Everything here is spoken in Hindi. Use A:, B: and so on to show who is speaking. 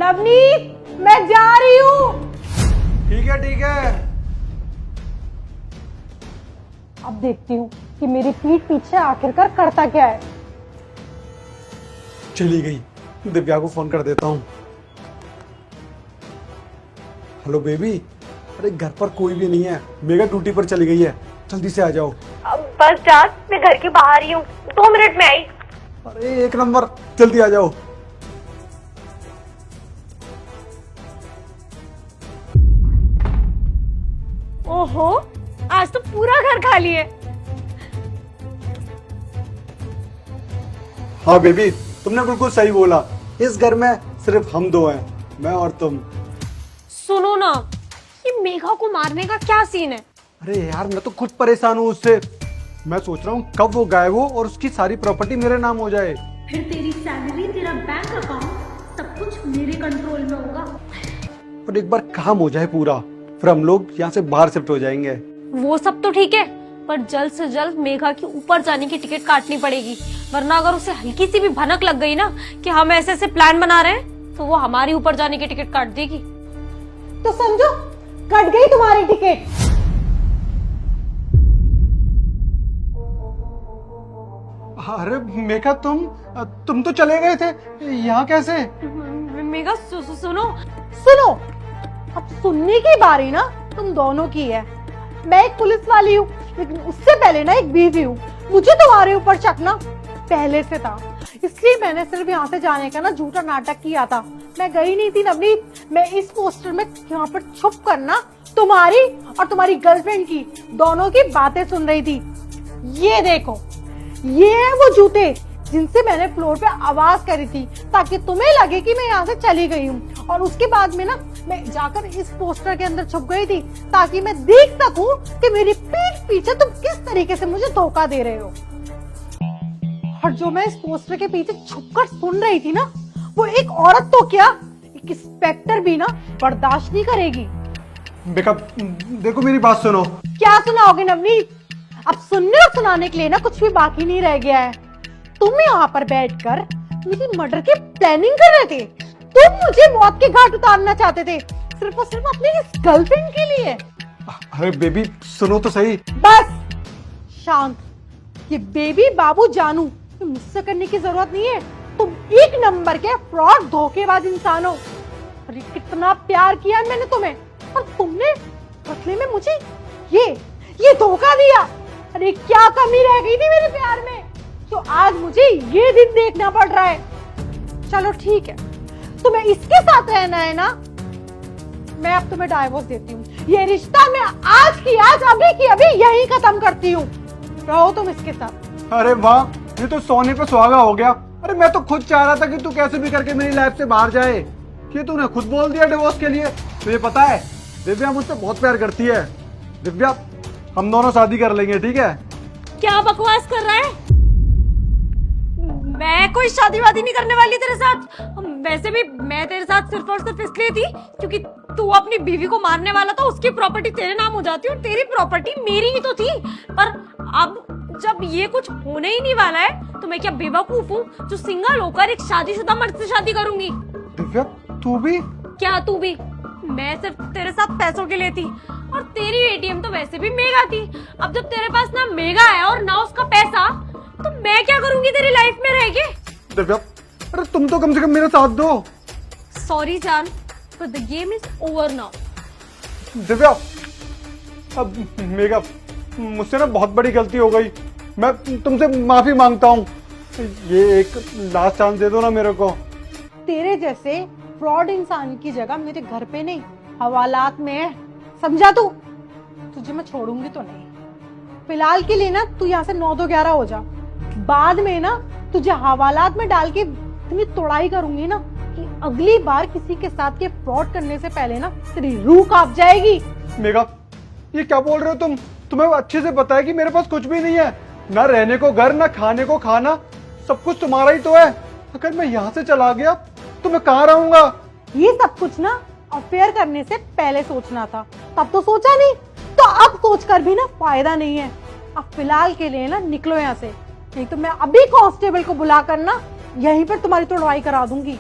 A: नवनीत, मैं जा रही हूँ।
B: ठीक है ठीक है।
A: अब देखती हूँ कि मेरी पीठ पीछे आखिरकार करता क्या है।
B: चली गई। दिव्या को फोन कर देता हूँ। हेलो बेबी, अरे घर पर कोई भी नहीं है, मेगा ड्यूटी पर चली गई है, जल्दी से आ जाओ।
C: बस जान, मैं घर के बाहर ही हूँ, 2 मिनट में आई।
B: अरे एक नंबर, जल्दी आ जाओ।
C: ओहो, आज तो पूरा घर खाली है।
B: हाँ बेबी, तुमने बिल्कुल सही बोला। इस घर में सिर्फ हम दो हैं, मैं और तुम।
C: सुनो ना, ये मेघा को मारने का क्या सीन है?
B: अरे यार, मैं तो खुद परेशान हूँ उससे। मैं सोच रहा हूँ कब वो गायब हो और उसकी सारी प्रॉपर्टी मेरे नाम हो जाए।
D: फिर तेरी सैलरी, तेरा बैंक अकाउंट, सब कुछ मेरे कंट्रोल में होगा।
B: पर एक बार काम हो जाए पूरा, फिर हम लोग यहाँ से बाहर शिफ्ट हो जाएंगे।
C: वो सब तो ठीक है, पर जल्द से जल्द मेघा की ऊपर जाने की टिकट काटनी पड़ेगी, वरना अगर उसे हल्की सी भी भनक लग गई ना कि हम ऐसे ऐसे प्लान बना रहे हैं, तो वो हमारी ऊपर जाने की टिकट काट देगी।
A: तो समझो कट गई तुम्हारी टिकट।
B: अरे मेघा, तुम तो चले गए थे, यहाँ कैसे?
C: मेघा सुनो।
A: सुनो, अब सुनने की बारी ना तुम दोनों की है। मैं एक पुलिस वाली हूँ, लेकिन उससे पहले ना एक बीवी हूँ। मुझे तुम्हारे ऊपर शक ना पहले से था, इसलिए मैंने सिर्फ यहाँ से जाने का ना झूठा नाटक किया था। मैं गई नहीं थी नवनीत। मैं इस पोस्टर में यहाँ पर छुप कर ना तुम्हारी और तुम्हारी गर्लफ्रेंड की दोनों की बातें सुन रही थी। ये देखो, ये है वो जूते जिनसे मैंने फ्लोर पे आवाज करी थी, ताकि तुम्हें लगे कि मैं यहाँ से चली गई हूँ। और उसके बाद में ना मैं जाकर इस पोस्टर के अंदर छुप गई थी, ताकि मैं देख सकूं कि मेरी पीठ पीछे तुम किस तरीके से मुझे धोखा दे रहे हो। और जो मैं इस पोस्टर के पीछे छुपकर सुन रही थी ना, वो एक औरत तो क्या, एक इंस्पेक्टर भी ना बर्दाश्त नहीं करेगी।
B: बेका, देखो मेरी बात सुनो।
A: क्या सुनाओगे नवनीत? अब सुनने और सुनाने के लिए ना कुछ भी बाकी नहीं रह गया है। तुम यहाँ पर बैठकर मेरी मर्डर की प्लानिंग कर रहे थे। तुम मुझे मौत के घाट उतारना चाहते थे, सिर्फ और सिर्फ अपनी इस गर्लफ्रेंड के लिए।
B: अरे बेबी, सुनो तो सही।
A: बस शांत। ये बेबी बाबू जानू मुझसे करने की जरूरत नहीं है। तुम एक नंबर के फ्रॉड धोखेबाज इंसान हो। अरे कितना प्यार किया मैंने तुम्हें, और तुमने बदले में मुझे ये धोखा दिया। अरे क्या कमी रह गई थी मेरे प्यार में, तो आज मुझे ये दिन देखना पड़ रहा है। चलो ठीक है, तुम्हें इसके साथ रहना है ना, मैं अब तुम्हें डाइवोर्स देती हूँ। ये रिश्ता मैं आज की आज, अभी की अभी यही खत्म करती हूँ। रहो तुम इसके साथ।
B: अरे वाह, ये तो सोने पे सुहागा हो गया। अरे मैं तो खुद चाह रहा था कि तू कैसे भी करके मेरी लाइफ से बाहर जाए, कि तूने खुद बोल दिया डिवोर्स के लिए। तुझे पता है दिव्या मुझसे बहुत प्यार करती है। दिव्या, हम दोनों शादी कर लेंगे, ठीक है?
C: क्या बकवास कर रहा है? मैं कोई शादी वादी नहीं करने वाली तेरे साथ। वैसे भी मैं तेरे साथ सिर्फ और सिर्फ इसलिए थी क्योंकि तू अपनी बीवी को मारने वाला था, उसकी प्रॉपर्टी तेरे नाम हो जाती और तेरी प्रॉपर्टी मेरी ही तो थी। पर अब जब ये कुछ होने ही नहीं वाला है, तो मैं क्या बेवकूफ हूँ जो सिंगल होकर एक शादीशुदा मर्द से शादी करूंगी?
B: दिव्या, तू भी?
C: क्या तू भी? मैं सिर्फ तेरे साथ पैसों के लिए थी, और तेरी एटीएम तो वैसे भी मेगा थी। अब जब तेरे पास ना मेगा है और ना उसका पैसा, तो मैं क्या करूंगी तेरी लाइफ में रह के?
B: दिव्या, अरे तुम तो कम से कम मेरा साथ दो।
C: सॉरी जान, but the game is over now.
B: Divya, अब मेगा, मुझसे ना बहुत बड़ी गलती हो गई। मैं तुमसे माफी मांगता हूँ। ये एक लास्ट चांस दे दो ना मेरे को।
A: तेरे जैसे फ्रॉड इंसान की जगह मेरे घर पे नहीं, हवालात में है, समझा तू? तुझे मैं छोड़ूंगी तो नहीं। फिलहाल के लिए ना तू यहाँ से 9-2-11 हो जा। बाद में ना तुझे हवालात में डाल के इतनी तोड़ाई करूंगी ना कि अगली बार किसी के साथ ये फ्रॉड करने से पहले ना तेरी रूह कांप जाएगी।
B: मेगा, ये क्या बोल रहे हो तुम? तुम्हें अच्छे से पता है कि मेरे पास कुछ भी नहीं है, ना रहने को घर, ना खाने को खाना, सब कुछ तुम्हारा ही तो है। अगर मैं यहाँ से चला गया तो मैं कहाँ रहूंगा?
A: ये सब कुछ ना अफेयर करने से पहले सोचना था, तब तो सोचा नहीं, तो अब सोच कर भी ना फायदा नहीं है। अब फिलहाल के लिए ना निकलो यहाँ से, नहीं तो मैं अभी कांस्टेबल को बुला कर ना यहीं पर तुम्हारी तोड़वाई करा दूंगी।